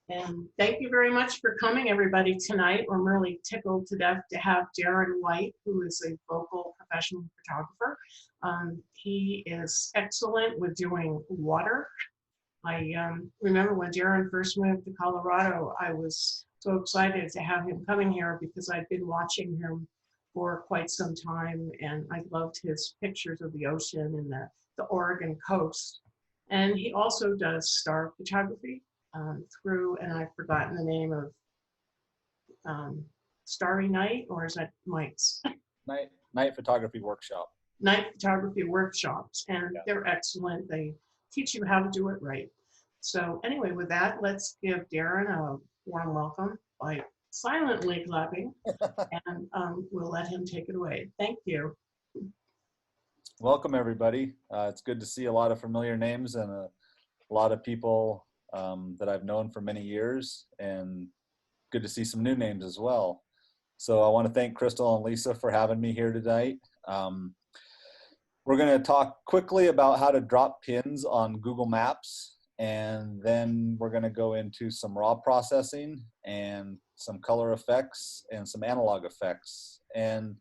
And thank you very much for coming, everybody, tonight. I'm really tickled to death to have Darren White, who is a local professional photographer. He is excellent with doing water. I remember when Darren first moved to Colorado, I was so excited to have him coming here because I'd been watching him for quite some time, and I loved his pictures of the ocean and the Oregon coast. And he also does star photography through, and I've forgotten the name of Starry Night, or is that Mike's? Night photography workshop. Night photography workshops, and Yeah. they're excellent. They teach you how to do it right. So anyway, with that, let's give Darren a warm welcome by silently clapping, and we'll let him take it away. Thank you. Welcome, everybody. It's good to see a lot of familiar names and a lot of people that I've known for many years, and good to see some new names as well. So I want to thank Crystal and Lisa for having me here tonight. We're going to talk quickly about how to drop pins on Google Maps, and then we're going to go into some raw processing and some color effects and some analog effects. And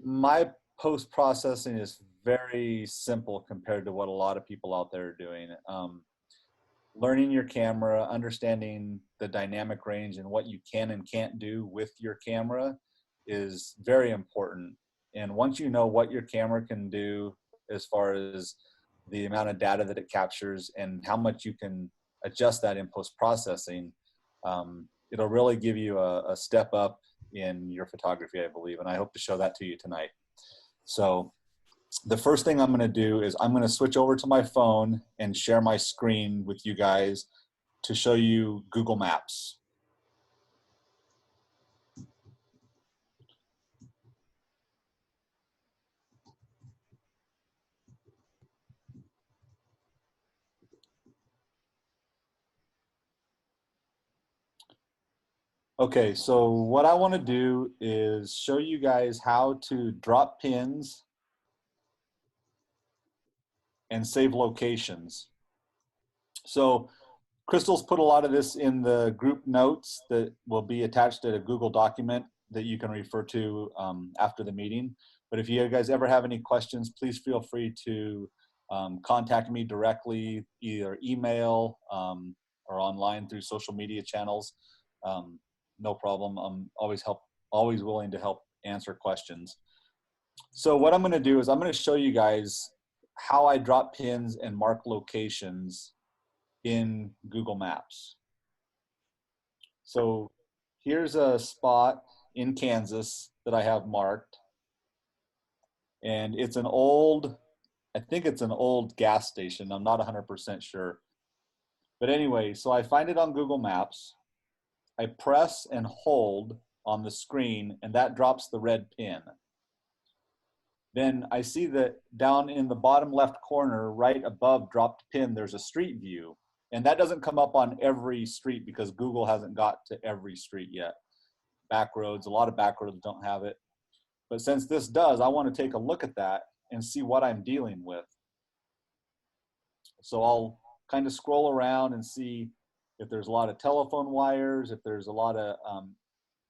my post-processing is very simple compared to what a lot of people out there are doing. Learning your camera, understanding the dynamic range and what you can and can't do with your camera is very important. And once you know what your camera can do as far as the amount of data that it captures and how much you can adjust that in post-processing, it'll really give you a step up in your photography, I believe. And I hope to show that to you tonight. So the first thing I'm going to do is I'm going to switch over to my phone and share my screen with you guys to show you Google Maps. Okay, so what I want to do is show you guys how to drop pins and save locations. So Crystal's put a lot of this in the group notes that will be attached to a Google document that you can refer to after the meeting. But if you guys ever have any questions, please feel free to contact me directly, either email or online through social media channels. No problem. I'm always willing to help answer questions. So what I'm going to do is I'm going to show you guys how I drop pins and mark locations in Google Maps. So here's a spot in Kansas that I have marked, and it's an old, I think it's an old gas station. I'm not 100% sure. But anyway, so I find it on Google Maps. I press and hold on the screen, and that drops the red pin. Then I see that down in the bottom left corner, right above dropped pin, there's a street view. And that doesn't come up on every street because Google hasn't got to every street yet. Back roads, a lot of back roads don't have it. But since this does, I want to take a look at that and see what I'm dealing with. So I'll kind of scroll around and see if there's a lot of telephone wires, if there's a lot of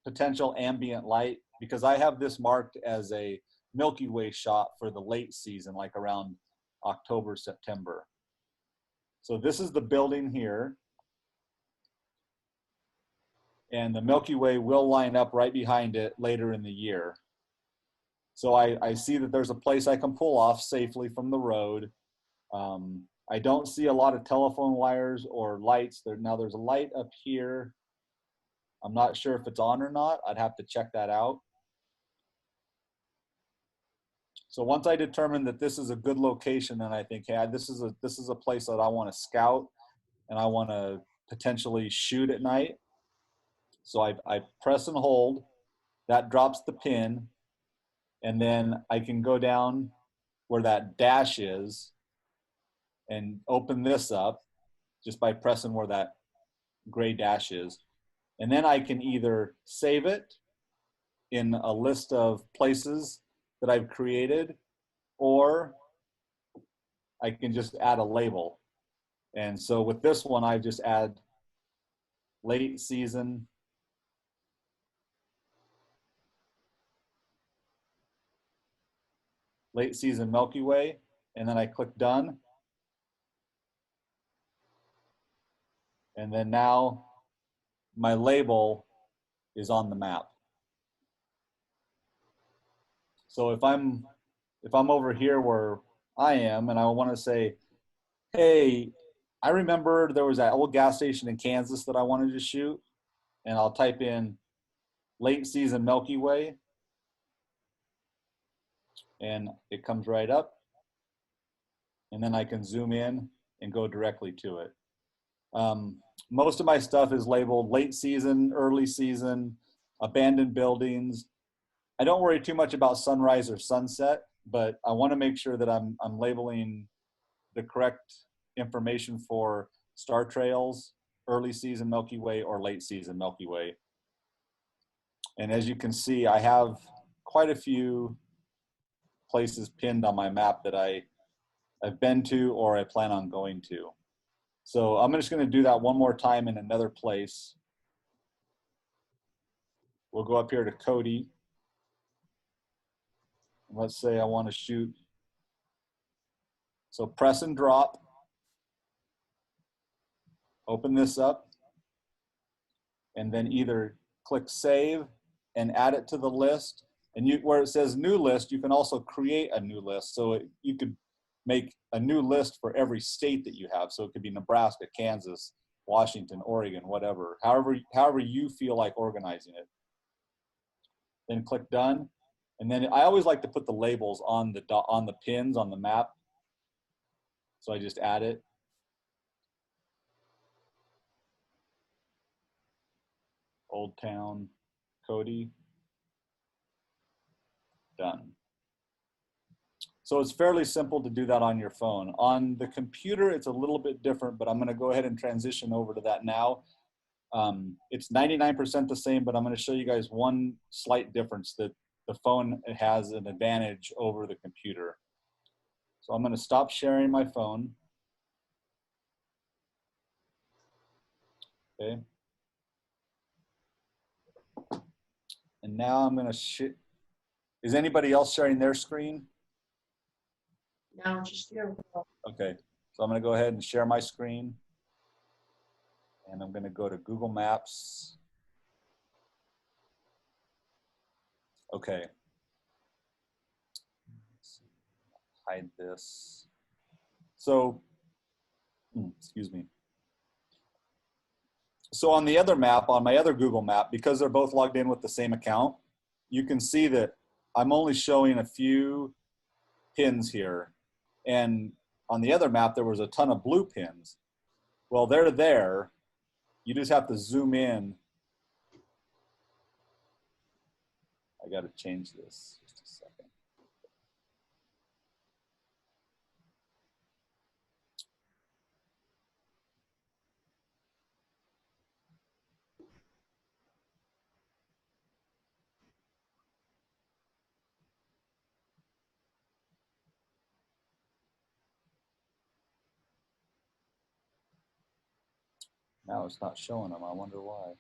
potential ambient light, because I have this marked as a Milky Way shot for the late season, like around October, September. So this is the building here. And the Milky Way will line up right behind it later in the year. So I see that there's a place I can pull off safely from the road. I don't see a lot of telephone wires or lights. Now there's a light up here. I'm not sure if it's on or not. I'd have to check that out. So once I determine that this is a good location, then I think, hey, this is a place that I want to scout and I want to potentially shoot at night. So I press and hold, that drops the pin, and then I can go down where that dash is and open this up just by pressing where that gray dash is. And then I can either save it in a list of places that I've created, or I can just add a label. And so with this one, I just add late season Milky Way, and then I click done. And then now my label is on the map. So if I'm over here where I am and I want to say, hey, I remember there was that old gas station in Kansas that I wanted to shoot, and I'll type in late season Milky Way, and it comes right up, and then I can zoom in and go directly to it. Most of my stuff is labeled late season, early season, abandoned buildings. I don't worry too much about sunrise or sunset, but I want to make sure that I'm labeling the correct information for star trails, early season Milky Way, or late season Milky Way. And as you can see, I have quite a few places pinned on my map that I've been to or I plan on going to. So I'm just going to do that one more time in another place. We'll go up here to Cody. Let's say I want to shoot. So press and drop. Open this up. And then either click save and add it to the list. And where it says new list, you can also create a new list. So you could make a new list for every state that you have. So it could be Nebraska, Kansas, Washington, Oregon, whatever. However you feel like organizing it. Then click done. And then I always like to put the labels on the pins on the map. So I just add it. Old Town, Cody. Done. So it's fairly simple to do that on your phone. On the computer, it's a little bit different, but I'm going to go ahead and transition over to that now. It's 99% the same, but I'm going to show you guys one slight difference that the phone has an advantage over the computer. So I'm going to stop sharing my phone. Okay. And now I'm going to is anybody else sharing their screen? No, just you. Okay, so I'm going to go ahead and share my screen. And I'm going to go to Google Maps. Okay. Let's hide this. So, excuse me. So on the other map, on my other Google map, because they're both logged in with the same account, you can see that I'm only showing a few pins here. And on the other map, there was a ton of blue pins. Well, they're there. You just have to zoom in. I got to change this just a second. Now it's not showing them. I wonder why.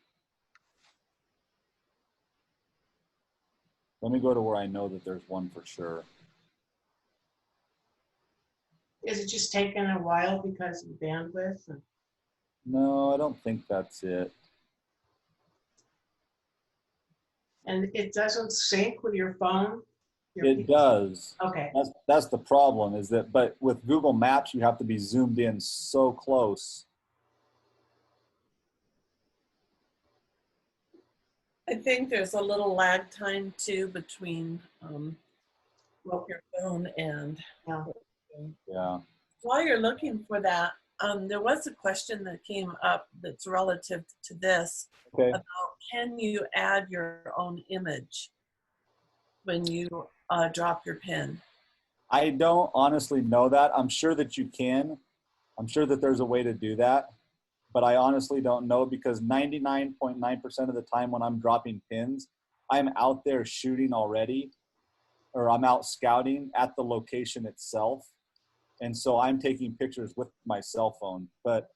Let me go to where I know that there's one for sure. Is it just taking a while because of bandwidth? No, I don't think that's it. And it doesn't sync with your phone? It does. Okay. That's the problem is that, but with Google Maps, you have to be zoomed in so close. I think there's a little lag time too between your phone and. Yeah. While you're looking for that, there was a question that came up that's relative to this about can you add your own image when you drop your pin? I don't honestly know that. I'm sure that you can. I'm sure that there's a way to do that, but I honestly don't know because 99.9% of the time when I'm dropping pins, I'm out there shooting already, or I'm out scouting at the location itself. And so I'm taking pictures with my cell phone. But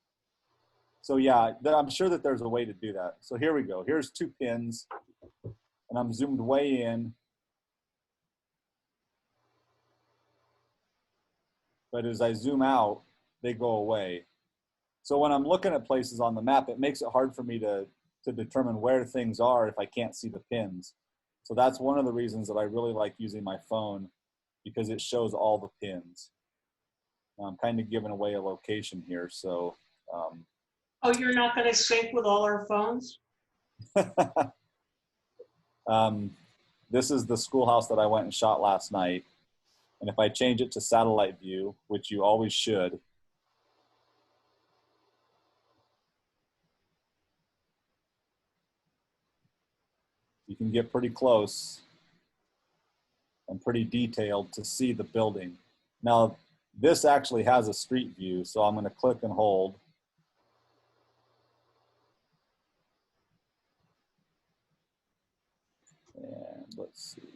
so yeah, I'm sure that there's a way to do that. So here we go. Here's 2 pins, and I'm zoomed way in. But as I zoom out, they go away. So when I'm looking at places on the map, it makes it hard for me to determine where things are if I can't see the pins. So that's one of the reasons that I really like using my phone, because it shows all the pins. Now I'm kind of giving away a location here, so. Oh, you're not going to sync with all our phones? This is the schoolhouse that I went and shot last night. And if I change it to satellite view, which you always should, you can get pretty close and pretty detailed to see the building. Now, this actually has a street view, so I'm going to click and hold. And let's see.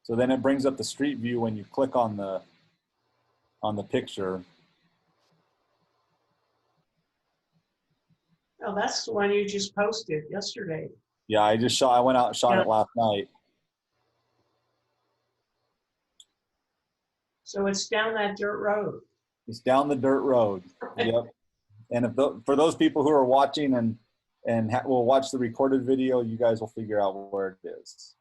So then it brings up the street view when you click on the picture. Oh, that's the one you just posted yesterday. Yeah, I went out and shot it last night. So it's down that dirt road. It's down the dirt road. Yep. And for those people who are watching and will watch the recorded video, you guys will figure out where it is.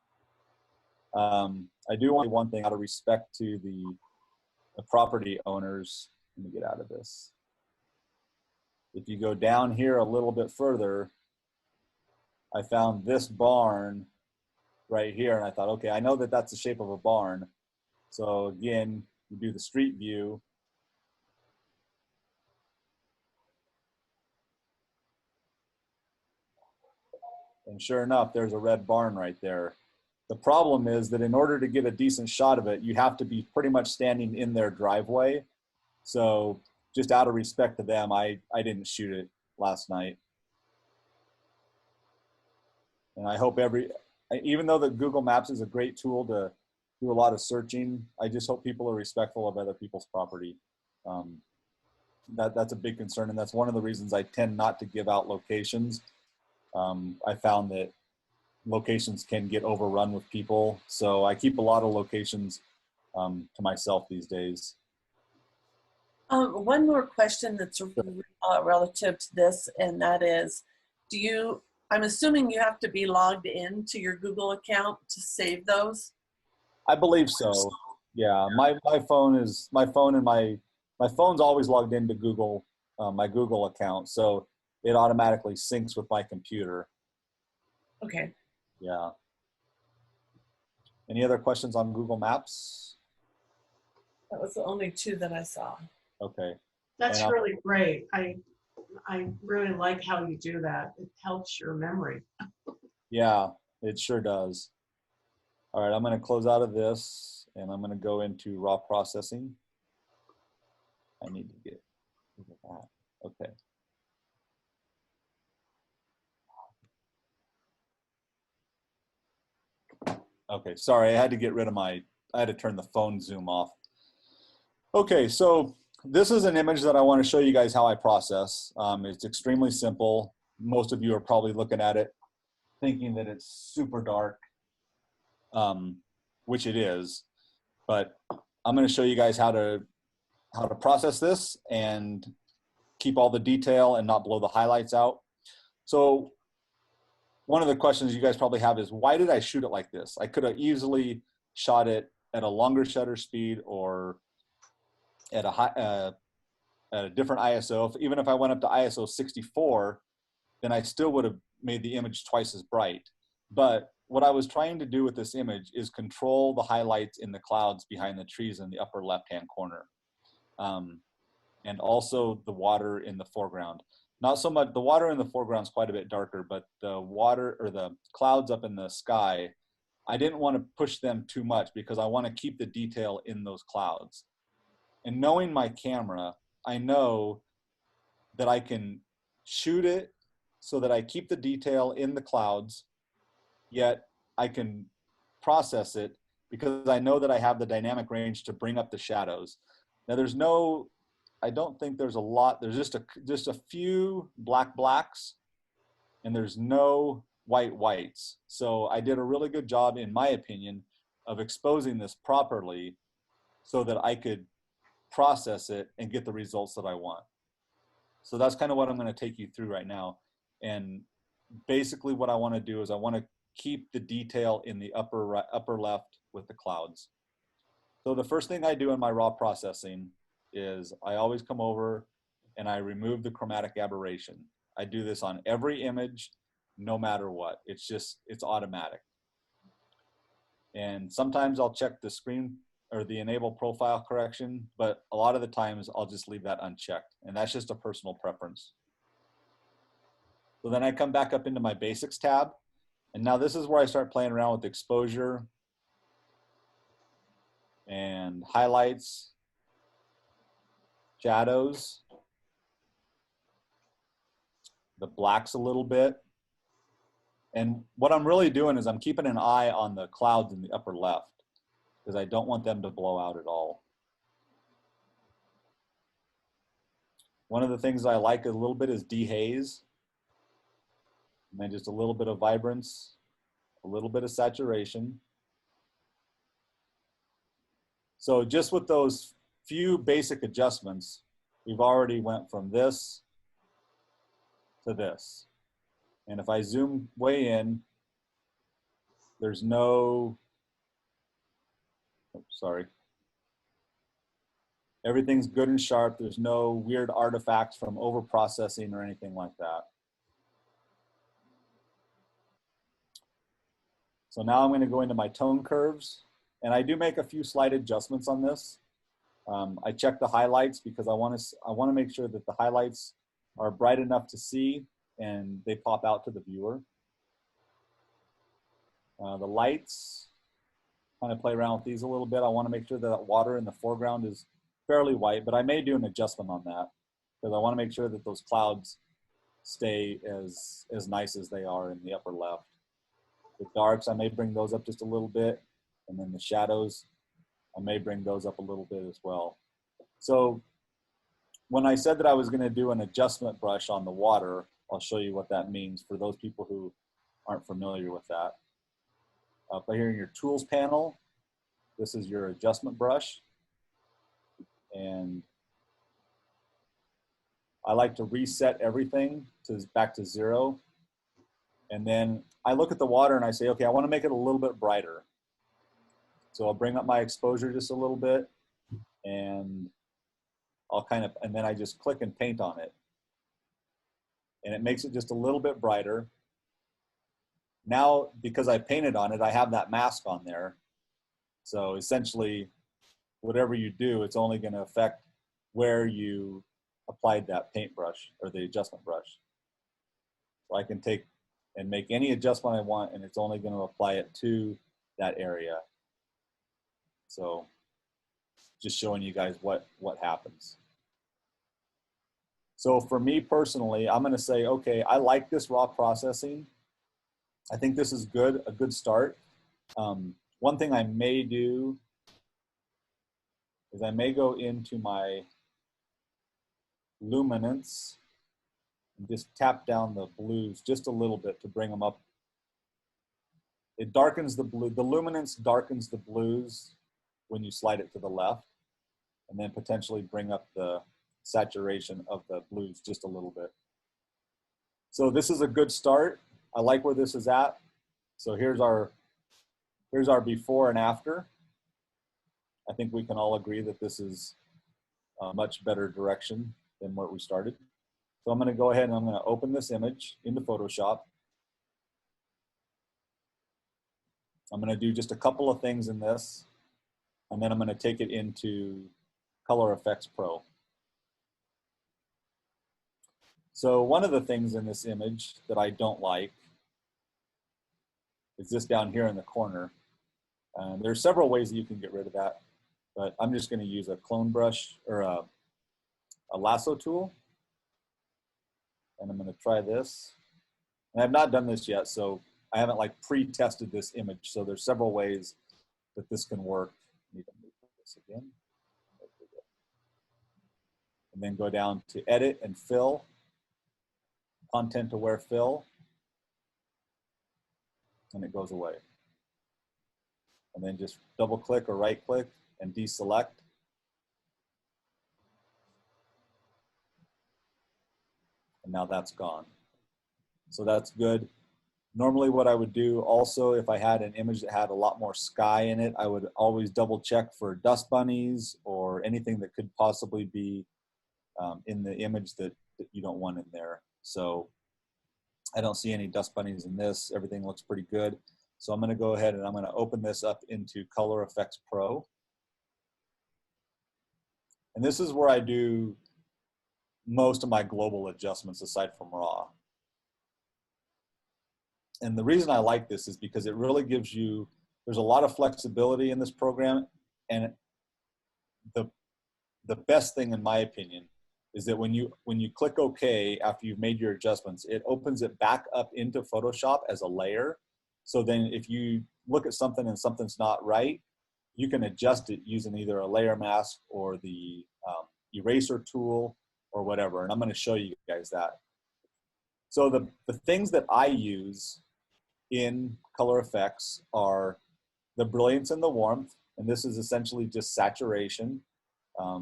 I do want one thing out of respect to the property owners. Let me get out of this. If you go down here a little bit further, I found this barn right here, and I thought, okay, I know that that's the shape of a barn. So again, you do the street view. And sure enough, there's a red barn right there. The problem is that in order to get a decent shot of it, you have to be pretty much standing in their driveway. So just out of respect to them, I didn't shoot it last night. And I hope even though the Google Maps is a great tool to do a lot of searching, I just hope people are respectful of other people's property. That's a big concern, and that's one of the reasons I tend not to give out locations. I found that locations can get overrun with people, so I keep a lot of locations to myself these days. One more question that's relative to this, and that is, I'm assuming you have to be logged in to your Google account to save those? I believe so. Yeah, my phone's always logged into Google, my Google account, so it automatically syncs with my computer. Okay. Yeah. Any other questions on Google Maps? That was the only 2 that I saw. Okay. That's really great. I really like how you do that. It helps your memory. Yeah, it sure does. All right, I'm going to close out of this, and I'm going to go into raw processing. I need to get rid of that. Okay. Okay, sorry, I had to get rid of I had to turn the phone zoom off. Okay, so this is an image that I want to show you guys how I process. It's extremely simple. Most of you are probably looking at it thinking that it's super dark, which it is, but I'm going to show you guys how to process this and keep all the detail and not blow the highlights out. So one of the questions you guys probably have is, why did I shoot it like this? I could have easily shot it at a longer shutter speed or at a different ISO. Even if I went up to ISO 64, then I still would have made the image twice as bright. But what I was trying to do with this image is control the highlights in the clouds behind the trees in the upper left-hand corner. And also the water in the foreground. Not so much, the water in the foreground is quite a bit darker, but the water or the clouds up in the sky, I didn't want to push them too much because I want to keep the detail in those clouds. And knowing my camera, I know that I can shoot it so that I keep the detail in the clouds, yet I can process it because I know that I have the dynamic range to bring up the shadows. Now there's no, I don't think there's a lot, there's just a few black blacks and there's no white whites. So I did a really good job, in my opinion, of exposing this properly so that I could process it and get the results that I want. So that's kind of what I'm going to take you through right now. And basically what I want to do is I want to keep the detail in the upper left with the clouds. So the first thing I do in my raw processing is I always come over and I remove the chromatic aberration. I do this on every image, no matter what. It's automatic. And sometimes I'll check the screen or the enable profile correction, but a lot of the times I'll just leave that unchecked. And that's just a personal preference. So then I come back up into my basics tab. And now this is where I start playing around with exposure and highlights, shadows, the blacks a little bit. And what I'm really doing is I'm keeping an eye on the clouds in the upper left because I don't want them to blow out at all. One of the things I like a little bit is dehaze. And then just a little bit of vibrance, a little bit of saturation. So just with those few basic adjustments, we've already went from this to this. And if I zoom way in, there's no, sorry. Everything's good and sharp. There's no weird artifacts from over processing or anything like that. So now I'm going to go into my tone curves, and I do make a few slight adjustments on this. I check the highlights because I want to make sure that the highlights are bright enough to see and they pop out to the viewer. The lights, kind of play around with these a little bit. I want to make sure that water in the foreground is fairly white, but I may do an adjustment on that because I want to make sure that those clouds stay as nice as they are in the upper left. The darks, I may bring those up just a little bit, and then the shadows, I may bring those up a little bit as well. So when I said that I was going to do an adjustment brush on the water, I'll show you what that means for those people who aren't familiar with that. Up here in your tools panel, this is your adjustment brush. And I like to reset everything back to 0. And then I look at the water and I say, okay, I want to make it a little bit brighter. So I'll bring up my exposure just a little bit and and then I just click and paint on it. And it makes it just a little bit brighter. Now, because I painted on it, I have that mask on there. So essentially, whatever you do, it's only going to affect where you applied that paintbrush or the adjustment brush. So I can take and make any adjustment I want, and it's only going to apply it to that area. So just showing you guys what happens. So for me personally, I'm going to say, okay, I like this raw processing. I think this is good, a good start. One thing I may do is I may go into my luminance and just tap down the blues just a little bit to bring them up. It darkens the blue. The luminance darkens the blues when you slide it to the left, and then potentially bring up the saturation of the blues just a little bit. So this is a good start. I like where this is at. So here's our before and after. I think we can all agree that this is a much better direction than where we started. So I'm going to go ahead and I'm going to open this image into Photoshop. I'm going to do just a couple of things in this, and then I'm going to take it into Color Effects Pro. So one of the things in this image that I don't like is this down here in the corner. There's several ways that you can get rid of that, but I'm just going to use a clone brush or a lasso tool. And I'm going to try this. And I've not done this yet, so like pre-tested this image. So there's several ways that this can work. I need to move this again. And then go down to edit and fill, content aware fill, and it goes away. And then just double click or right click and deselect. And now that's gone. So that's good. Normally what I would do also, if I had an image that had a lot more sky in it, I would always double check for dust bunnies or anything that could possibly be in the image that you don't want in there. So I don't see any dust bunnies in this. Everything looks pretty good. So I'm going to go ahead and I'm going to open this up into Color Effects Pro. And this is where I do most of my global adjustments aside from raw. And the reason I like this is because it really gives you, there's a lot of flexibility in this program. And the best thing in my opinion is that when you click OK after you've made your adjustments, it opens it back up into Photoshop as a layer. So then if you look at something and something's not right, you can adjust it using either a layer mask or the eraser tool or whatever. And I'm going to show you guys that. So the things that I use in color effects are the brilliance and the warmth. And this is essentially just saturation. I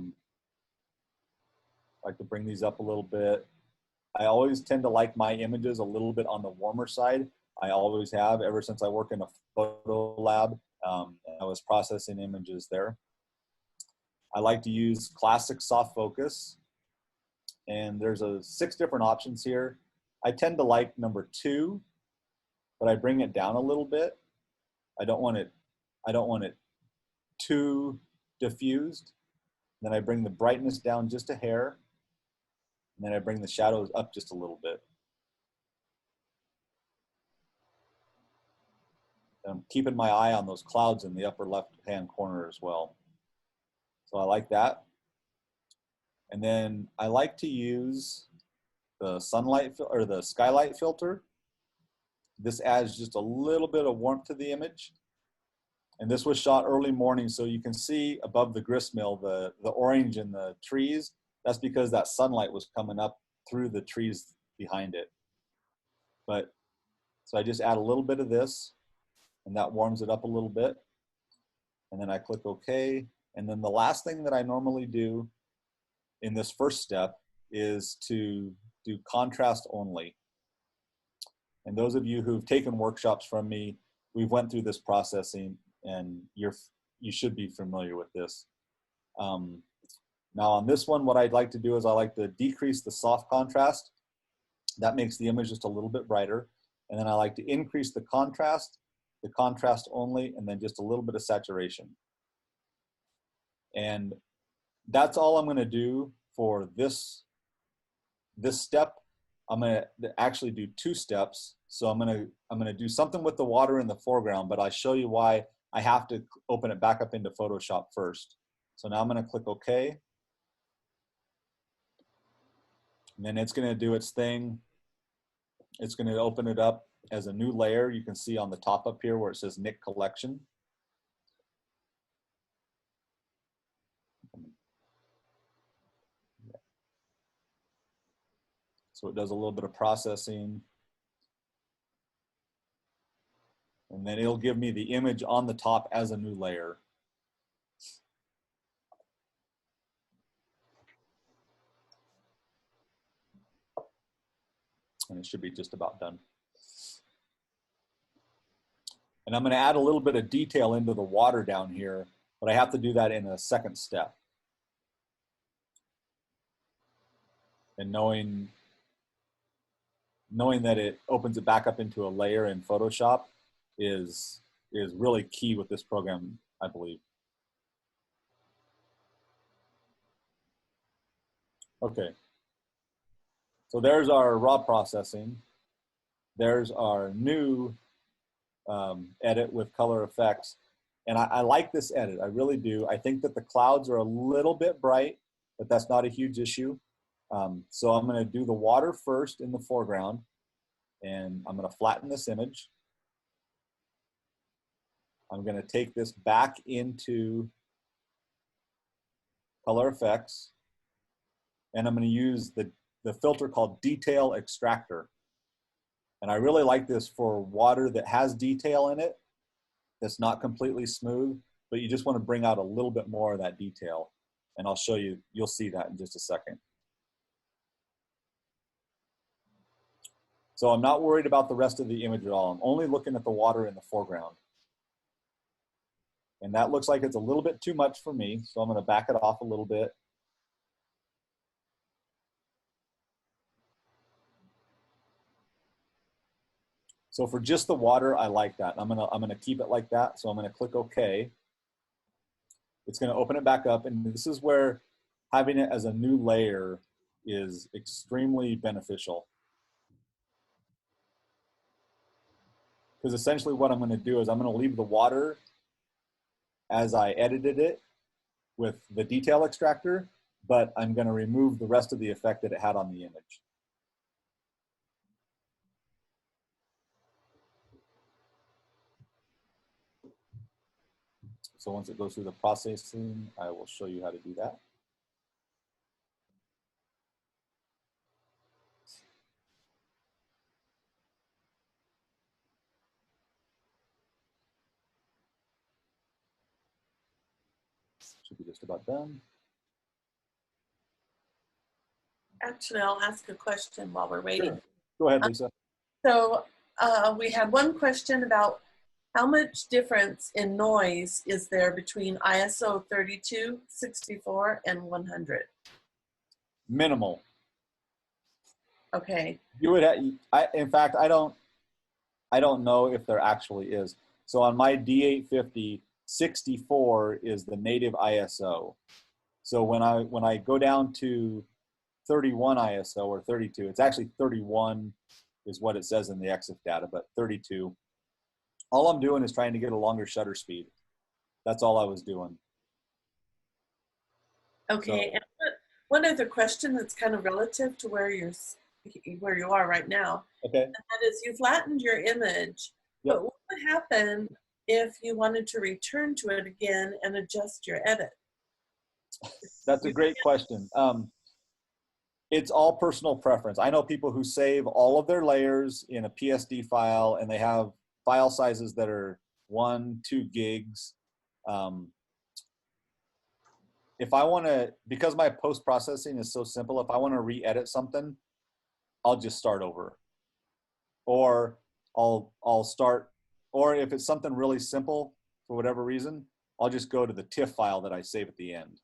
like to bring these up a little bit. I always tend to like my images a little bit on the warmer side. I always have ever since I work in a photo lab. I was processing images there. I like to use classic soft focus. And there's 6 different options here. I tend to like number 2, but I bring it down a little bit. I don't want it too diffused. Then I bring the brightness down just a hair. And then I bring the shadows up just a little bit. And I'm keeping my eye on those clouds in the upper left-hand corner as well. So I like that. And then I like to use the sunlight or the skylight filter. This adds just a little bit of warmth to the image. And this was shot early morning, so you can see above the gristmill, the orange in the trees. That's because that sunlight was coming up through the trees behind it. But so I just add a little bit of this, and that warms it up a little bit. And then I click OK. And then the last thing that I normally do in this first step is to do contrast only. And those of you who've taken workshops from me, we've went through this processing, and you should be familiar with this. Now on this one, what I'd like to do is I like to decrease the soft contrast. That makes the image just a little bit brighter. And then I like to increase the contrast only, and then just a little bit of saturation. And that's all I'm going to do for this step. I'm going to actually do 2 steps. So I'm going to do something with the water in the foreground, but I'll show you why I have to open it back up into Photoshop first. So now I'm going to click OK. And then it's going to do its thing. It's going to open it up as a new layer. You can see on the top up here where it says Nick Collection. So it does a little bit of processing. And then it'll give me the image on the top as a new layer. And it should be just about done. And I'm going to add a little bit of detail into the water down here, but I have to do that in a second step. And knowing that it opens it back up into a layer in Photoshop is really key with this program, I believe. Okay. So there's our raw processing. There's our new edit with color effects. And I like this edit, I really do. I think that the clouds are a little bit bright, but that's not a huge issue. So I'm going to do the water first in the foreground, and I'm going to flatten this image. I'm going to take this back into color effects, and I'm going to use the filter called detail extractor. And I really like this for water that has detail in it, that's not completely smooth, but you just want to bring out a little bit more of that detail. And I'll show you, you'll see that in just a second. So I'm not worried about the rest of the image at all. I'm only looking at the water in the foreground. And that looks like it's a little bit too much for me, so I'm going to back it off a little bit. So for just the water, I like that. I'm gonna keep it like that. So I'm gonna click OK. It's gonna open it back up, and this is where having it as a new layer is extremely beneficial. Because essentially what I'm gonna do is I'm gonna leave the water as I edited it with the detail extractor, but I'm gonna remove the rest of the effect that it had on the image. So once it goes through the processing, I will show you how to do that. Should be just about done. Actually, I'll ask a question while we're waiting. Sure. Go ahead, Lisa. So we had one question about how much difference in noise is there between ISO 32, 64, and 100? Minimal. Okay. You would have, in fact, I don't know if there actually is. So on my D850, 64 is the native ISO. So when I go down to 31 ISO or 32, it's actually 31 is what it says in the EXIF data, but 32. All I'm doing is trying to get a longer shutter speed. That's all I was doing. Okay. So, and one other question that's kind of relative to where you are right now. Okay. And that is, you flattened your image, yep. But what would happen if you wanted to return to it again and adjust your edit? That's a great question. It's all personal preference. I know people who save all of their layers in a PSD file, and they have file sizes that are 1, 2 gigs. If I want to, because my post-processing is so simple, if I want to re-edit something, I'll just start over. Or I'll start, or if it's something really simple for whatever reason, I'll just go to the TIFF file that I save at the end.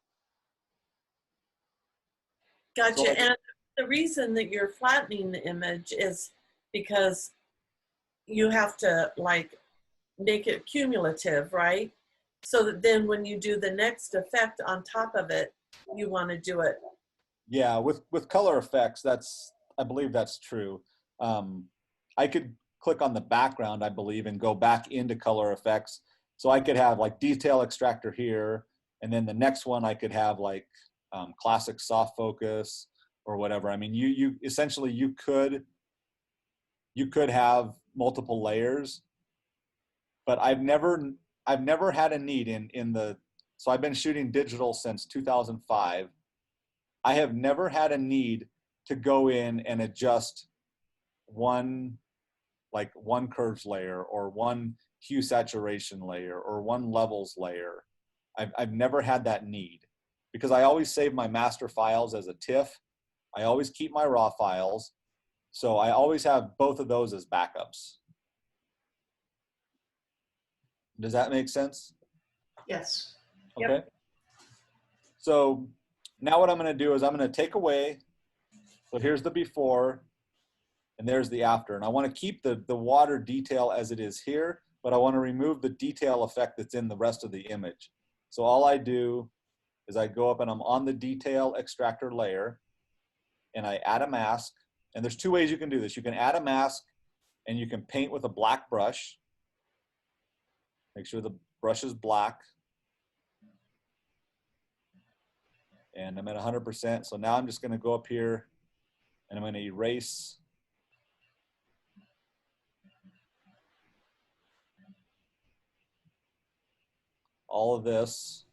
Gotcha. So, and the reason that you're flattening the image is because you have to like make it cumulative, right? So that then when you do the next effect on top of it, you want to do it. Yeah, with color effects, I believe that's true. I could click on the background, I believe, and go back into color effects. So I could have like detail extractor here, and then the next one I could have like classic soft focus or whatever. I mean, you essentially you could have multiple layers, but I've never had a need in the, so I've been shooting digital since 2005. I have never had a need to go in and adjust one curves layer or one hue saturation layer or one levels layer. I've never had that need because I always save my master files as a TIFF. I always keep my raw files. So I always have both of those as backups. Does that make sense? Yes. Okay. Yep. So now what I'm going to do is I'm going to take away, so here's the before and there's the after. And I want to keep the water detail as it is here, but I want to remove the detail effect that's in the rest of the image. So all I do is I go up and I'm on the detail extractor layer and I add a mask. And there's 2 ways you can do this. You can add a mask and you can paint with a black brush. Make sure the brush is black. And I'm at 100%. So now I'm just going to go up here and I'm going to erase. all of this.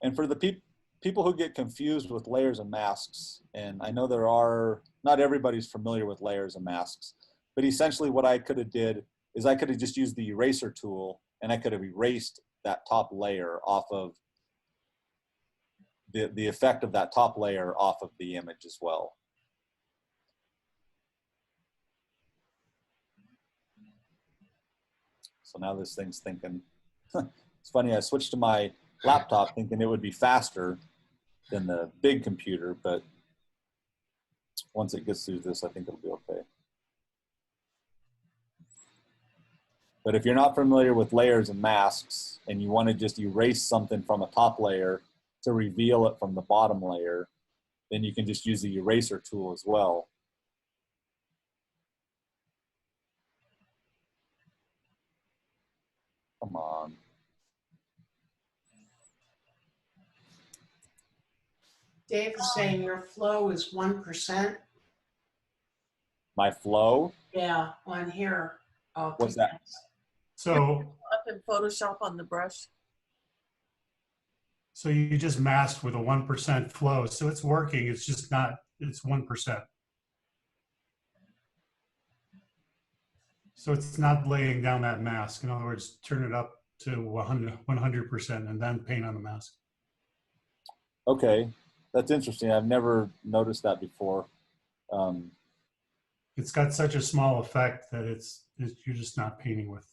And for the people who get confused with layers and masks, and I know not everybody's familiar with layers and masks, but essentially what I could have did is I could have just used the eraser tool and I could have erased that top layer off of the effect of that top layer off of the image as well. So now this thing's thinking, it's funny, I switched to my laptop thinking it would be faster than the big computer, but once it gets through this, I think it'll be okay. But if you're not familiar with layers and masks and you want to just erase something from a top layer to reveal it from the bottom layer, then you can just use the eraser tool as well. Come on. Dave is saying your flow is 1%. My flow? Yeah, on here. What's that? So, Up in Photoshop on the brush. so you just masked with a 1% flow. So it's working. It's just not, it's 1%. So it's not laying down that mask. In other words, turn it up to 100% and then paint on the mask. Okay, that's interesting. I've never noticed that before. It's got such a small effect that you're just not painting with.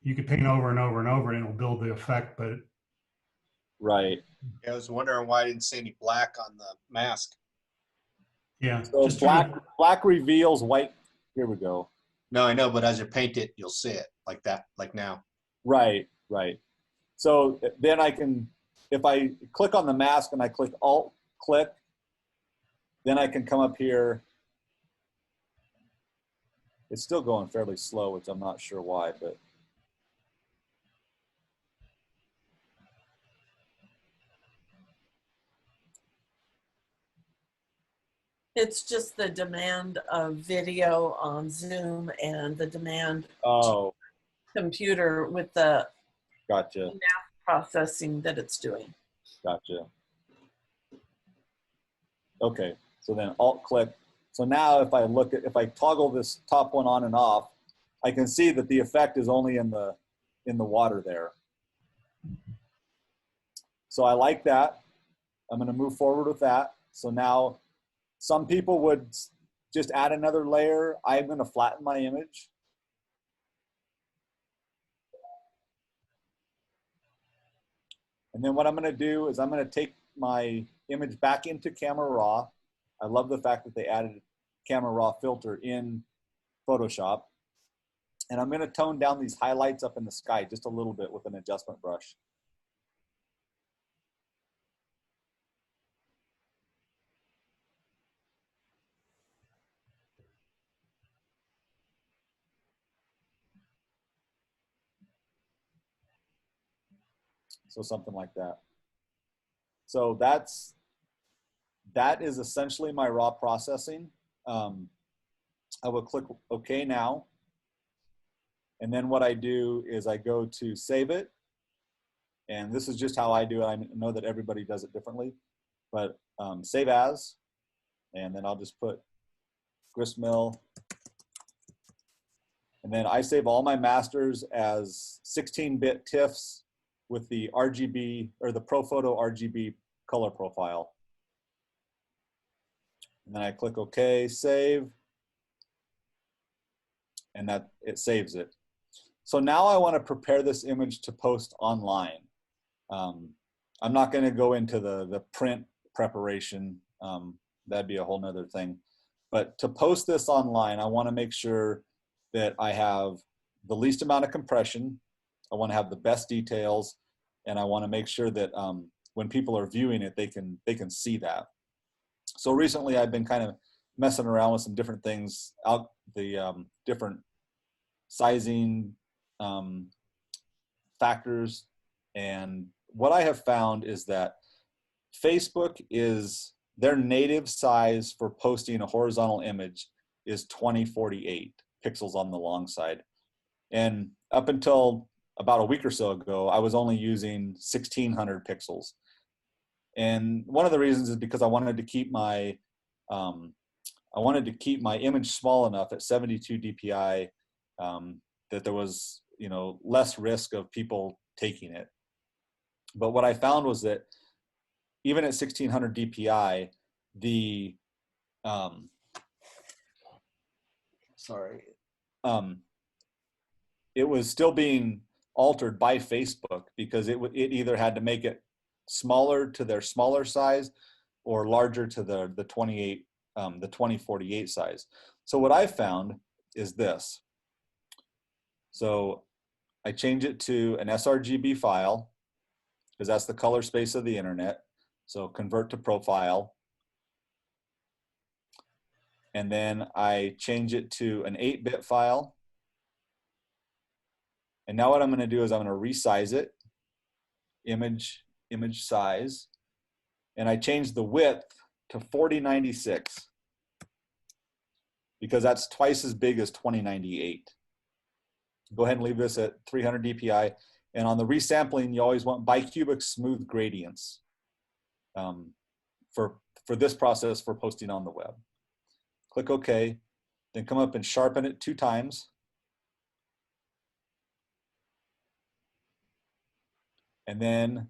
You could paint over and over and over and it'll build the effect, but Right. I was wondering why I didn't see any black on the mask. yeah. So just black reveals white. Here we go. No, I know, but as you paint it, you'll see it like that, like now. Right, right. So then I can, if I click on the mask and I click Alt click, then I can come up here. It's still going fairly slow, which I'm not sure why, but. It's just the demand of video on Zoom and the demand Oh, computer with the gotcha, processing that it's doing. gotcha. Okay, so then Alt click. So now if I toggle this top one on and off, I can see that the effect is only in the water there. So I like that. I'm going to move forward with that. So now some people would just add another layer. I'm going to flatten my image. And then what I'm going to do is I'm going to take my image back into Camera Raw. I love the fact that they added Camera Raw filter in Photoshop. And I'm going to tone down these highlights up in the sky just a little bit with an adjustment brush. So something like that. So that is essentially my raw processing. I will click OK now. And then what I do is I go to save it. And this is just how I do it. I know that everybody does it differently, but save as, and then I'll just put gristmill. And then I save all my masters as 16-bit TIFFs with the RGB or the ProPhoto RGB color profile. And then I click OK, save, and that it saves it. So now I want to prepare this image to post online. I'm not going to go into the print preparation. That'd be a whole nother thing. But to post this online, I want to make sure that I have the least amount of compression. I want to have the best details, and I want to make sure that when people are viewing it, they can see that. So recently, I've been kind of messing around with some different things, different sizing factors, and what I have found is that Facebook is their native size for posting a horizontal image is 2048 pixels on the long side. And up until about a week or so ago, I was only using 1600 pixels. And one of the reasons is because I wanted to keep my image small enough at 72 DPI that there was, you know, less risk of people taking it. But what I found was that even at 1600 DPI, the it was still being altered by Facebook because it either had to make it smaller to their smaller size or larger to the 2048 size. So what I found is this. So I change it to an sRGB file because that's the color space of the internet. So convert to profile. And then I change it to an 8-bit file. And now what I'm going to do is I'm going to resize it, image size, and I change the width to 4096 because that's twice as big as 2098. Go ahead and leave this at 300 DPI. And on the resampling, you always want bicubic smooth gradients for this process for posting on the web. Click OK, then come up and sharpen it 2 times. And then,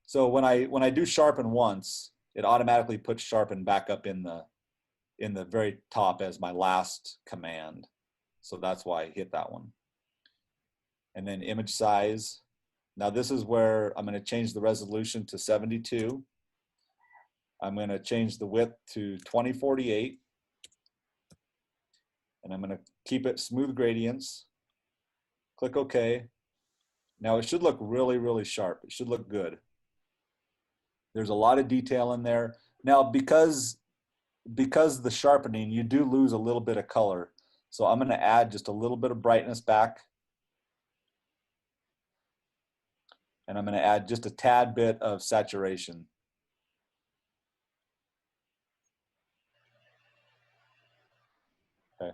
so when I do sharpen once, it automatically puts sharpen back up in the very top as my last command. So that's why I hit that one. And then image size. Now this is where I'm going to change the resolution to 72. I'm going to change the width to 2048. And I'm going to keep it smooth gradients. Click OK. Now it should look really, really sharp. It should look good. There's a lot of detail in there. Now because the sharpening, you do lose a little bit of color. So I'm going to add just a little bit of brightness back. And I'm going to add just a tad bit of saturation. Okay.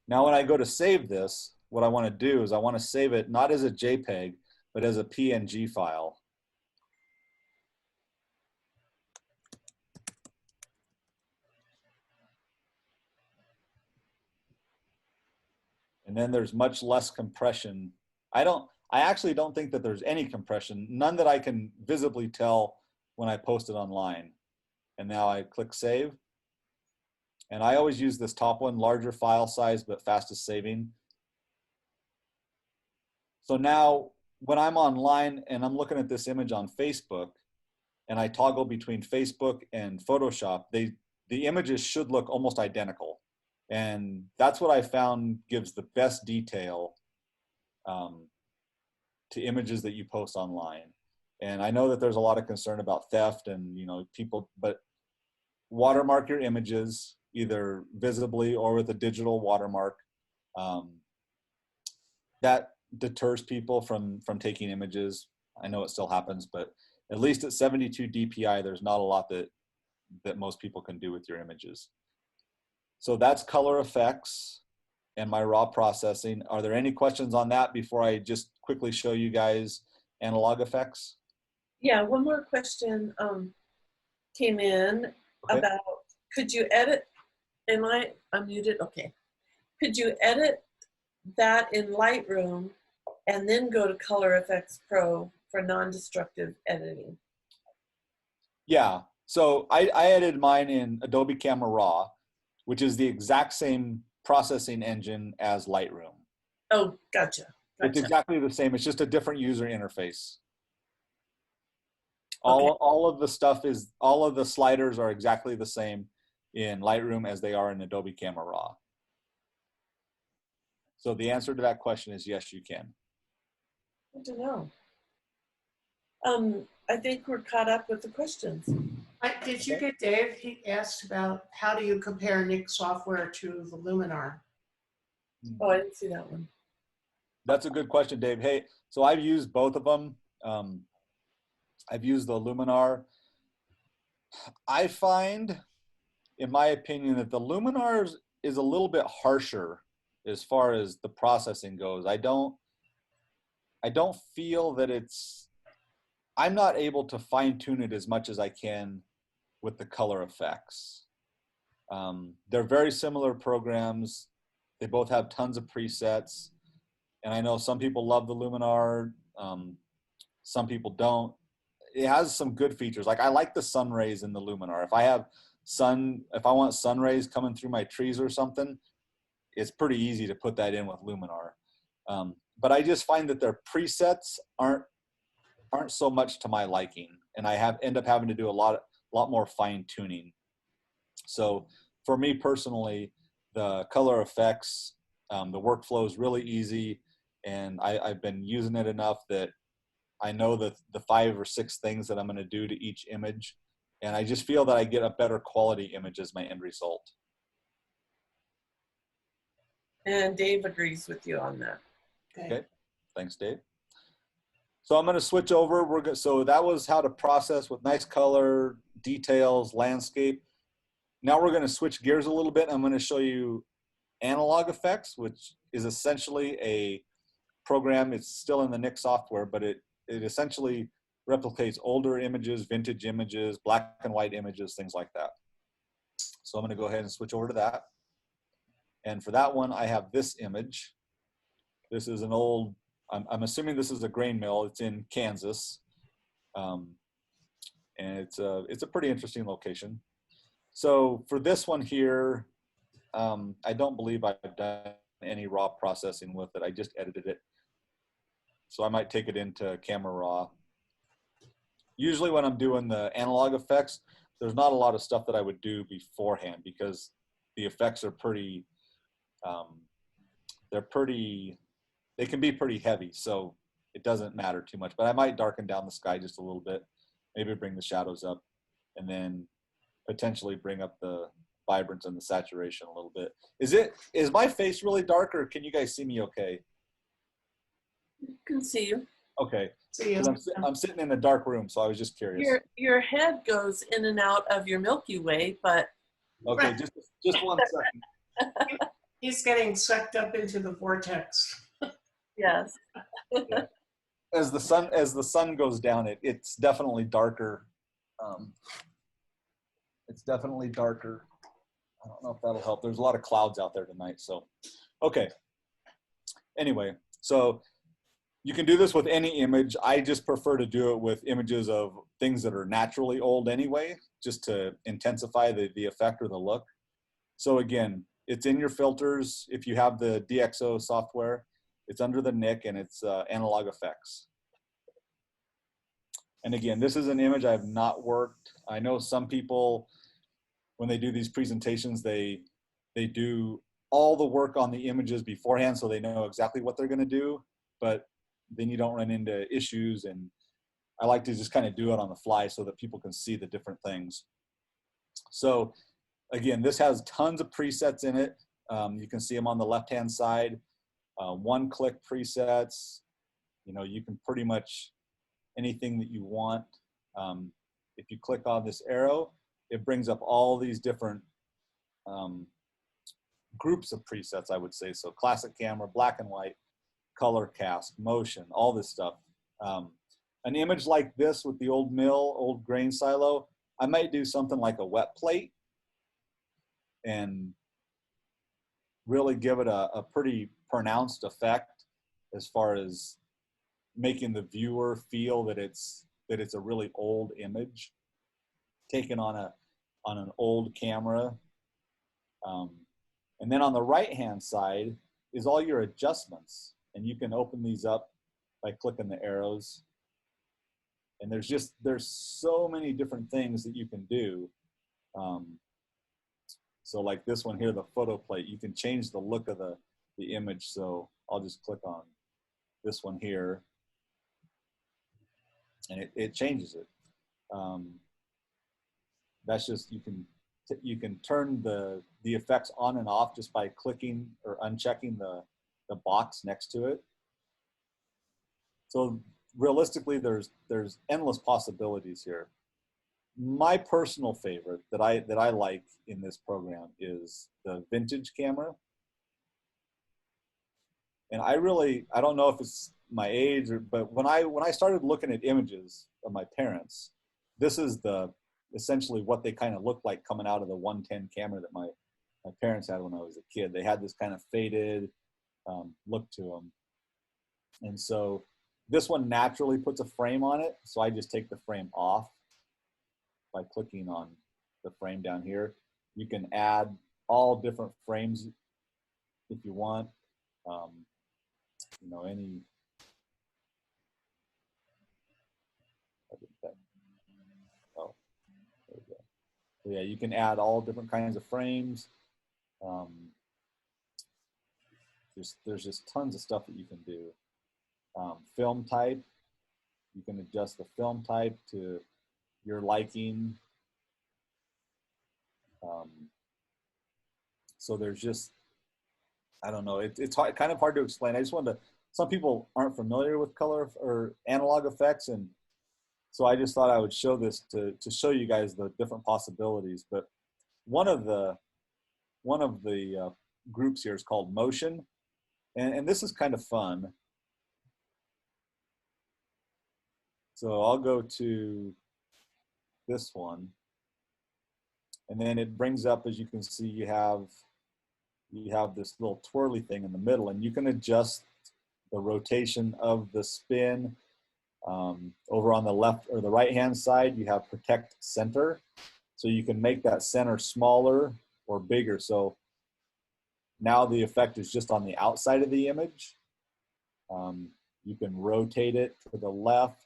Now when I go to save this, what I want to do is I want to save it not as a JPEG, but as a PNG file. And then there's much less compression. I actually don't think that there's any compression, none that I can visibly tell when I post it online. And now I click save. And I always use this top one, larger file size, but fastest saving. So now when I'm online and I'm looking at this image on Facebook and I toggle between Facebook and Photoshop, the images should look almost identical. And that's what I found gives the best detail to images that you post online. And I know that there's a lot of concern about theft and, you know, people, but watermark your images either visibly or with a digital watermark. That deters people from taking images. I know it still happens, but at least at 72 DPI, there's not a lot that most people can do with your images. So that's color effects and my raw processing. Are there any questions on that before I just quickly show you guys analog effects? Yeah, one more question came in about, could you edit, am I unmuted? Okay. Could you edit that in Lightroom and then go to Color Effects Pro for non-destructive editing? Yeah, so I edited mine in Adobe Camera Raw, which is the exact same processing engine as Lightroom. Oh, gotcha. It's exactly the same. It's just a different user interface. All of the stuff is, all of the sliders are exactly the same in Lightroom as they are in Adobe Camera Raw. So the answer to that question is yes, you can. Good to know. I think we're caught up with the questions. Did you get Dave? He asked about how do you compare Nik software to the Luminar? Oh, I didn't see that one. That's a good question, Dave. Hey, so I've used both of them. I've used the Luminar. I find, in my opinion, that the Luminar is a little bit harsher as far as the processing goes. I don't feel that I'm not able to fine tune it as much as I can with the color effects. They're very similar programs. They both have tons of presets. And I know some people love the Luminar. Some people don't. It has some good features. Like I like the sun rays in the Luminar. If I want sun rays coming through my trees or something, it's pretty easy to put that in with Luminar. But I just find that their presets aren't so much to my liking, and I end up having to do a lot more fine tuning. So for me personally, the color effects, the workflow is really easy, and I've been using it enough that I know the 5 or 6 things that I'm going to do to each image, and I just feel that I get a better quality image as my end result. And Dave agrees with you on that. Okay, thanks, Dave. So I'm going to switch over. So that was how to process with nice color, details, landscape. Now we're going to switch gears a little bit. I'm going to show you analog effects, which is essentially a program. It's still in the Nick software, but it essentially replicates older images, vintage images, black and white images, things like that. So I'm going to go ahead and switch over to that. And for that one, I have this image. This is an old, I'm assuming this is a grain mill. It's in Kansas. And it's a pretty interesting location. So for this one here, I don't believe I've done any raw processing with it. I just edited it. So I might take it into Camera Raw. Usually when I'm doing the analog effects, there's not a lot of stuff that I would do beforehand because the effects are pretty, they can be pretty heavy. So it doesn't matter too much, but I might darken down the sky just a little bit, maybe bring the shadows up, and then potentially bring up the vibrance and the saturation a little bit. Is my face really dark, or can you guys see me okay? You can see you. Okay, See you. because I'm sitting in a dark room, so I was just curious. Your head goes in and out of your Milky Way, but Okay, just 1 second. He's getting sucked up into the vortex. yes. Yeah. As the sun goes down, it's definitely darker. It's definitely darker. I don't know if that'll help. There's a lot of clouds out there tonight, so okay. Anyway, so you can do this with any image. I just prefer to do it with images of things that are naturally old anyway, just to intensify the effect or the look. So again, it's in your filters. If you have the DxO software, it's under the Nick, and it's analog effects. And again, this is an image I have not worked. I know some people, when they do these presentations, they do all the work on the images beforehand so they know exactly what they're going to do, but then you don't run into issues. And I like to just kind of do it on the fly so that people can see the different things. So again, this has tons of presets in it. You can see them on the left-hand side. One-click presets. You can pretty much anything that you want. If you click on this arrow, it brings up all these different groups of presets, I would say. So classic camera, black and white, color cast, motion, all this stuff. An image like this with the old mill, old grain silo, I might do something like a wet plate and really give it a pretty pronounced effect as far as making the viewer feel that it's a really old image taken on an old camera. And then on the right hand side is all your adjustments, and you can open these up by clicking the arrows. And there's so many different things that you can do. So like this one here, the photo plate, you can change the look of the image. So I'll just click on this one here, and it changes it. That's just, you can turn the effects on and off just by clicking or unchecking the box next to it. So realistically, there's endless possibilities here. my personal favorite that I like in this program is the vintage camera. And I don't know if it's my age, but when I started looking at images of my parents, this is essentially what they kind of looked like coming out of the 110 camera that my parents had when I was a kid. They had this kind of faded look to them. And so this one naturally puts a frame on it. So I just take the frame off by clicking on the frame down here. You can add all different frames if you want. You know, any, oh, there we go. So yeah, you can add all different kinds of frames. There's just tons of stuff that you can do. Film type, you can adjust the film type to your liking. So there's just, I don't know, it's kind of hard to explain. I just wanted to, some people aren't familiar with color or analog effects, and so I just thought I would show this to show you guys the different possibilities. But one of the groups here is called motion, and this is kind of fun. So I'll go to this one, and then it brings up, as you can see, you have this little twirly thing in the middle, and you can adjust the rotation of the spin. Over on the left or the right hand side, you have protect center, so you can make that center smaller or bigger. So now the effect is just on the outside of the image. You can rotate it to the left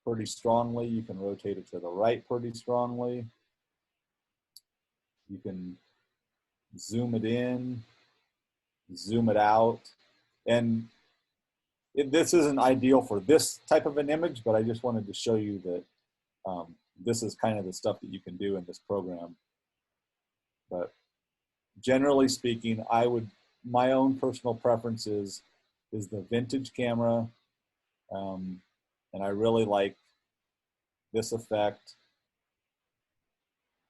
pretty strongly. You can rotate it to the right pretty strongly. You can zoom it in, zoom it out. And this isn't ideal for this type of an image, but I just wanted to show you that this is kind of the stuff that you can do in this program. But generally speaking, my own personal preference is the vintage camera. And I really like this effect.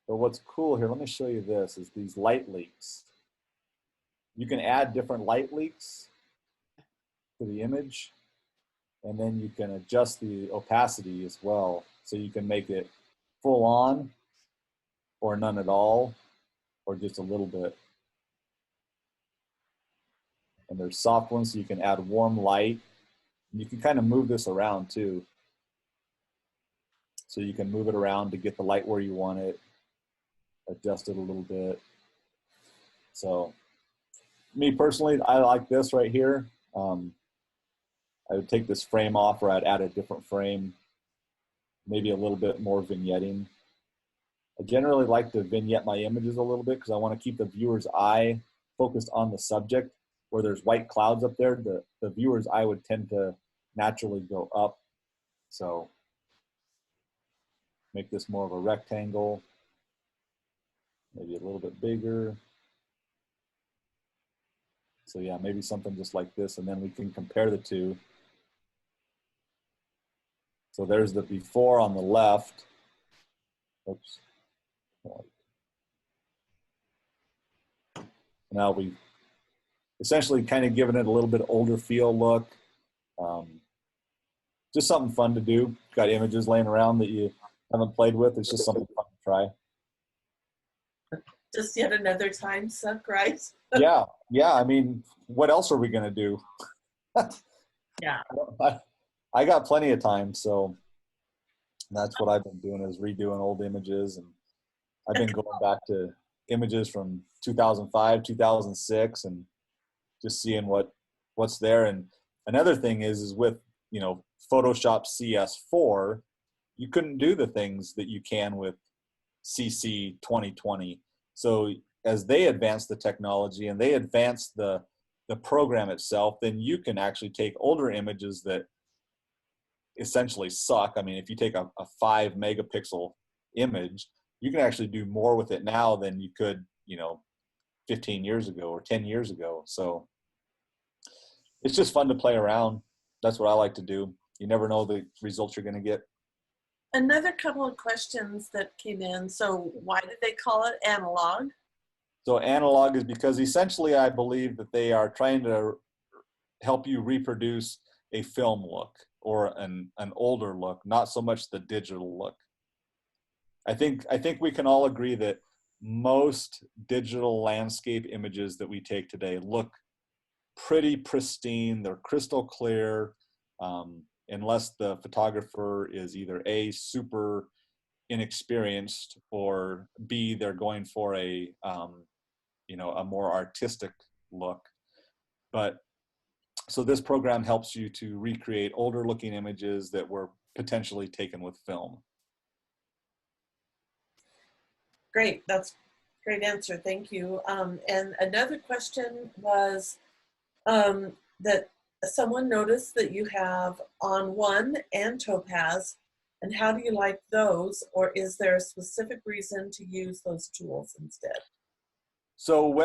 But what's cool here, let me show you this, is these light leaks. You can add different light leaks to the image, and then you can adjust the opacity as well. So you can make it full on, or none at all, or just a little bit. And there's soft ones, so you can add warm light. And you can kind of move this around too. So you can move it around to get the light where you want it, adjust it a little bit. So me personally, I like this right here. I would take this frame off, or I'd add a different frame, maybe a little bit more vignetting. I generally like to vignette my images a little bit because I want to keep the viewer's eye focused on the subject. Where there's white clouds up there, the viewer's eye would tend to naturally go up. So make this more of a rectangle, maybe a little bit bigger. So yeah, maybe something just like this, and then we can compare the two. So there's the before on the left. Oops. Now we've essentially kind of given it a little bit older feel look. Just something fun to do. Got images laying around that you haven't played with. It's just something fun to try. Just yet another time suck, right? Yeah. I mean, what else are we going to do? Yeah. I got plenty of time, so that's what I've been doing, is redoing old images. And I've been going back to images from 2005, 2006, and just seeing what's there. And another thing is with, you know, Photoshop CS4, you couldn't do the things that you can with CC 2020. So as they advance the technology and they advance the program itself, then you can actually take older images that essentially suck. I mean, if you take a 5 megapixel image, you can actually do more with it now than you could, you know, 15 years ago or 10 years ago. So it's just fun to play around. That's what I like to do. You never know the results you're going to get. Another couple of questions that came in. So why did they call it analog? So analog is because essentially I believe that they are trying to help you reproduce a film look or an older look, not so much the digital look. I think we can all agree that most digital landscape images that we take today look pretty pristine. They're crystal clear, unless the photographer is either A, super inexperienced, or B, they're going for a a more artistic look. But so this program helps you to recreate older looking images that were potentially taken with film. Great, that's a great answer, thank you. And another question was that someone noticed that you have On1 and Topaz, and how do you like those, or is there a specific reason to use those tools instead? So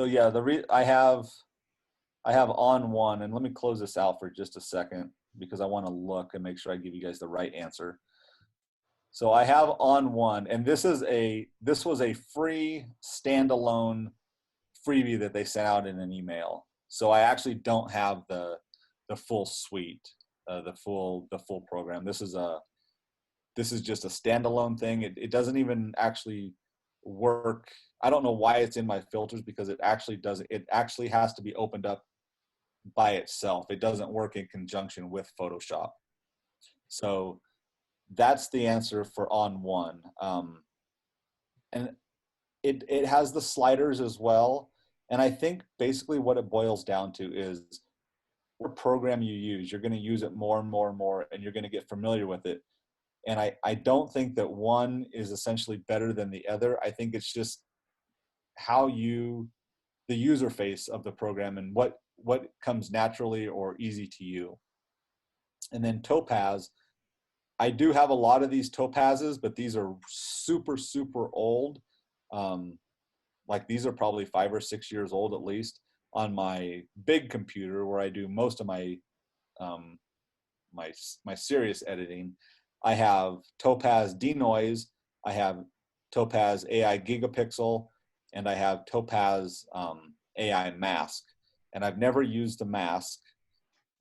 yeah, I have On1, and let me close this out for just a second because I want to look and make sure I give you guys the right answer. So I have On1, and this was a free standalone freebie that they sent out in an email. So I actually don't have the full suite, the full program. This is just a standalone thing. It doesn't even actually work. I don't know why it's in my filters, because it actually doesn't. It actually has to be opened up by itself. It doesn't work in conjunction with Photoshop. So that's the answer for On1. And it has the sliders as well. And I think basically what it boils down to is what program you use. You're going to use it more and more and more, and you're going to get familiar with it. And I don't think that one is essentially better than the other. I think it's just how the user face of the program and what comes naturally or easy to you. And then Topaz, I do have a lot of these Topazes, but these are super, super old. Like these are probably 5 or 6 years old at least. On my big computer where I do most of my my serious editing, I have Topaz Denoise, I have Topaz AI Gigapixel, and I have Topaz AI Mask. And I've never used the mask.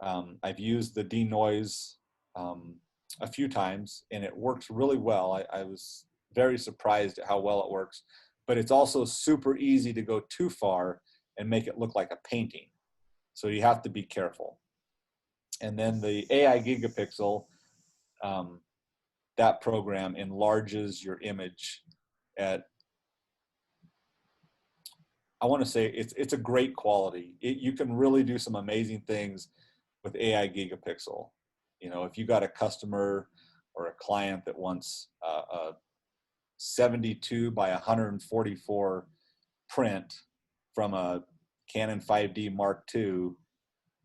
I've used the Denoise a few times, and it works really well. I was very surprised at how well it works, but it's also super easy to go too far and make it look like a painting. So you have to be careful. And then the AI Gigapixel, that program enlarges your image at, I want to say it's a great quality. You can really do some amazing things with AI Gigapixel. You know, if you got a customer or a client that wants a 72 by 144 print from a Canon 5D Mark II,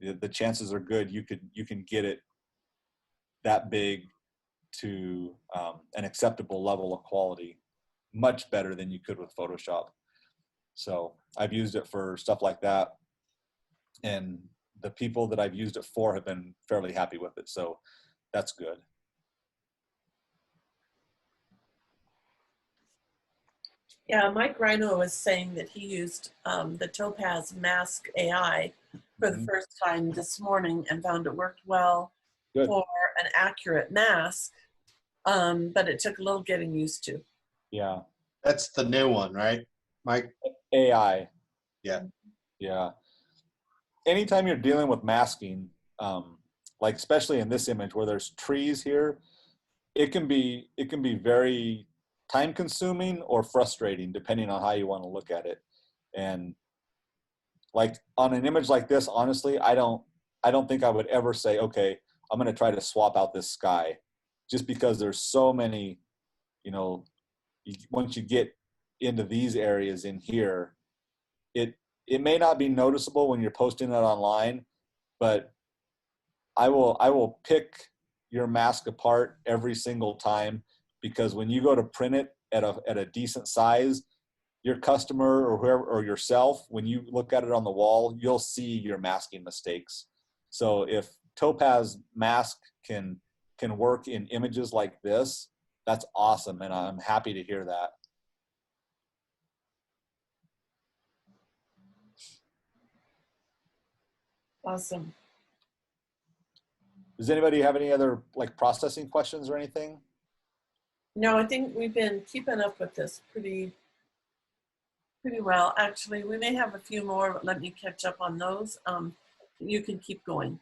the chances are good you can get it that big to an acceptable level of quality, much better than you could with Photoshop. So I've used it for stuff like that, and the people that I've used it for have been fairly happy with it. So that's good. Yeah, Mike Rhino was saying that he used the Topaz Mask AI for the first time this morning and found it worked well Good. for an accurate mask, but it took a little getting used to. Yeah. That's the new one, right, Mike? AI. Yeah. Yeah. Anytime you're dealing with masking, like especially in this image where there's trees here, it can be very time consuming or frustrating depending on how you want to look at it. And like on an image like this, honestly, I don't think I would ever say, okay, I'm going to try to swap out this sky, just because there's so many, you know, once you get into these areas in here, it may not be noticeable when you're posting it online, but I will pick your mask apart every single time, because when you go to print it at a decent size, your customer or whoever or yourself, when you look at it on the wall, you'll see your masking mistakes. So if Topaz Mask can can work in images like this, that's awesome. And I'm happy to hear that. Awesome. Does anybody have any other like processing questions or anything? No, I think we've been keeping up with this pretty well. Actually, we may have a few more, but let me catch up on those. You can keep going.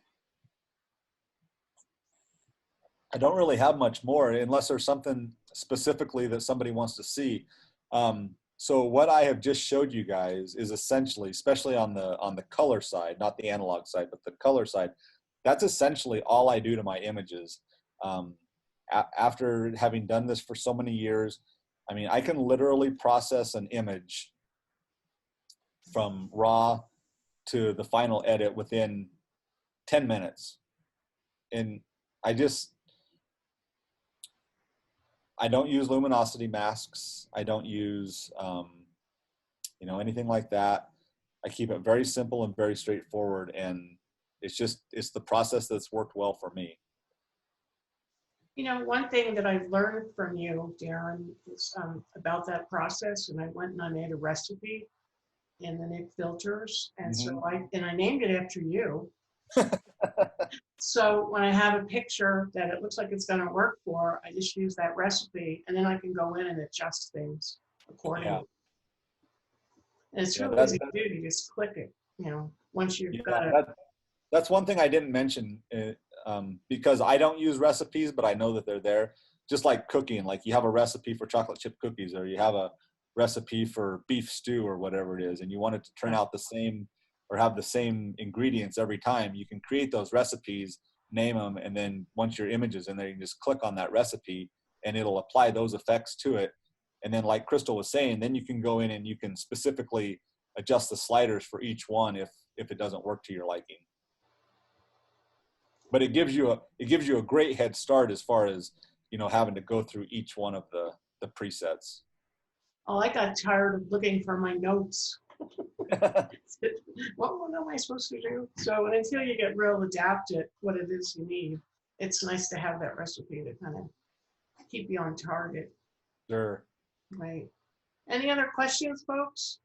I don't really have much more unless there's something specifically that somebody wants to see. So what I have just showed you guys is essentially, especially on the color side, not the analog side, but the color side, that's essentially all I do to my images. After having done this for so many years, I mean, I can literally process an image from raw to the final edit within 10 minutes. And I don't use luminosity masks. I don't use, anything like that. I keep it very simple and very straightforward. And it's the process that's worked well for me. You know, one thing that I've learned from you, Darren, is about that process, and I went and I made a recipe in the Nick filters, and so I named it after you. So when I have a picture that it looks like it's going to work for, I just use that recipe, and then I can go in and adjust things accordingly. Yeah. And it's really easy to do. You just click it, once you've got it. That's one thing I didn't mention because I don't use recipes, but I know that they're there. Just like cooking, like you have a recipe for chocolate chip cookies, or you have a recipe for beef stew or whatever it is, and you want it to turn out the same or have the same ingredients every time, you can create those recipes, name them, and then once your image is in there, you can just click on that recipe and it'll apply those effects to it. And then like Crystal was saying, then you can go in and you can specifically adjust the sliders for each one if it doesn't work to your liking. But it gives you a great head start as far as, having to go through each one of the presets. Oh, I got tired of looking for my notes. What am I supposed to do? So until you get real adept at what it is you need, it's nice to have that recipe to kind of keep you on target. Sure. Right. Any other questions, folks?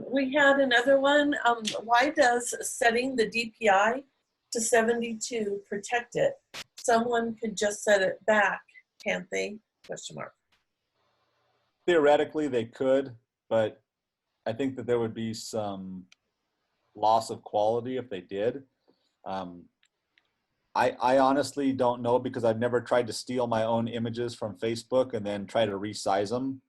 We had another one. Why does setting the DPI to 72 protect it? Someone could just set it back, can't they? Question mark. Theoretically, they could, but I think that there would be some loss of quality if they did. I honestly don't know because I've never tried to steal my own images from Facebook and then try to resize them.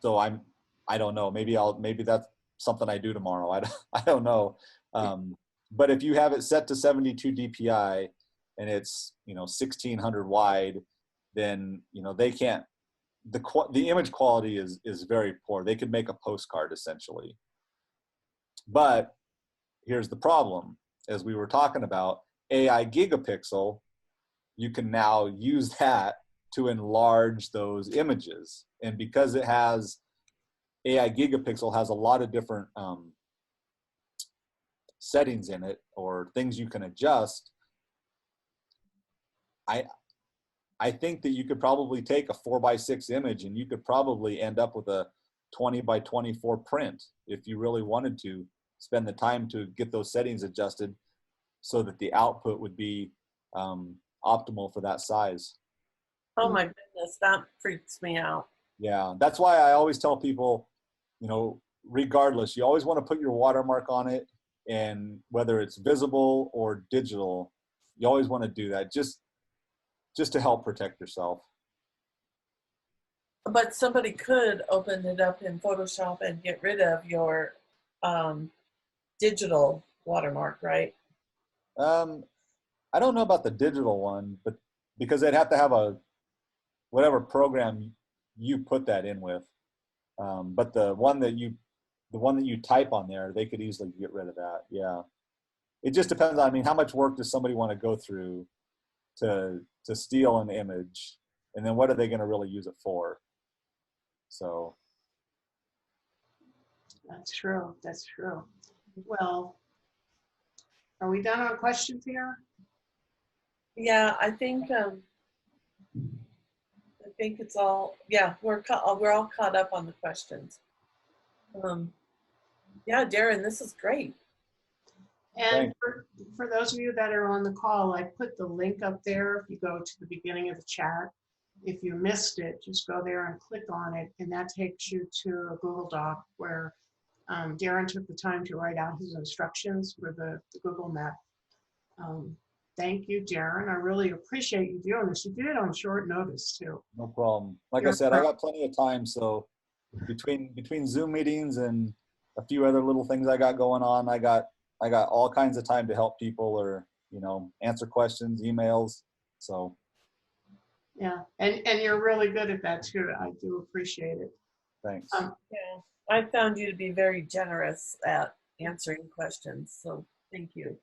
So I don't know. Maybe that's something I do tomorrow. I don't know. But if you have it set to 72 DPI and it's 1600 wide, then they can't. The image quality is very poor. They could make a postcard essentially. But here's the problem. As we were talking about, AI gigapixel, you can now use that to enlarge those images. And because it has, AI gigapixel has a lot of different settings in it or things you can adjust, I think that you could probably take a 4:6 image and you could probably end up with a 20:24 print if you really wanted to spend the time to get those settings adjusted so that the output would be optimal for that size. Oh my goodness, that freaks me out. Yeah, that's why I always tell people, regardless, you always want to put your watermark on it, and whether it's visible or digital, you always want to do that just to help protect yourself. But somebody could open it up in Photoshop and get rid of your digital watermark, right? I don't know about the digital one, but because they'd have to have whatever program you put that in with. But the one that you type on there, they could easily get rid of that. Yeah. It just depends on, how much work does somebody want to go through to steal an image, and then what are they going to really use it for? So. That's true. That's true. Well, are we done on questions here? Yeah, I think it's all, yeah, we're all caught up on the questions. Yeah, Darren, this is great. And for those of you that are on the call, I put the link up there. If you go to the beginning of the chat, if you missed it, just go there and click on it, and that takes you to a Google Doc where Darren took the time to write out his instructions for the Google Map. Thank you, Darren. I really appreciate you doing this. You did it on short notice too. No problem. Like I said, I got plenty of time, so between Zoom meetings and a few other little things I got going on, I got all kinds of time to help people or, you know, answer questions, emails. So yeah, and you're really good at that too. I do appreciate it. thanks. Yeah, I found you to be very generous at answering questions, so thank you.